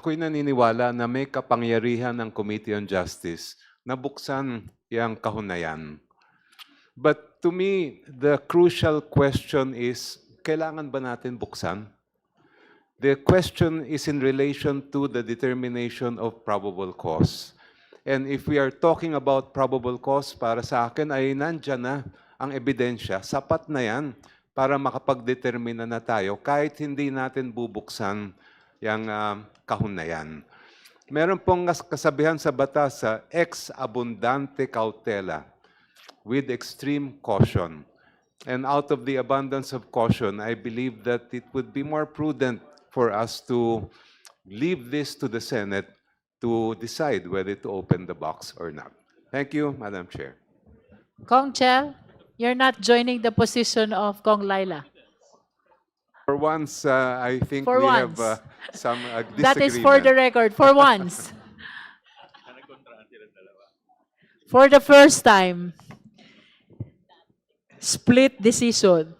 ako'y naniniwala na may kapangyarihan ng Committee on Justice na buksan yung kahon na yan. But to me, the crucial question is, kailangan ba natin buksan? The question is in relation to the determination of probable cause. And if we are talking about probable cause, para sa akin ay nandyan na ang ebidensya, sapat na yan para makapagdetermina na tayo kahit hindi natin bubuksan yung kahon na yan. Meron pong kasabihan sa batas sa ex abundante cautela, with extreme caution. And out of the abundance of caution, I believe that it would be more prudent for us to leave this to the Senate to decide whether to open the box or not. Thank you, Madam Chair. Kong Chel, you're not joining the position of Kong Laila. For once, I think For we once. have some disagreement. That is for the record, for once. For the first time, split decision.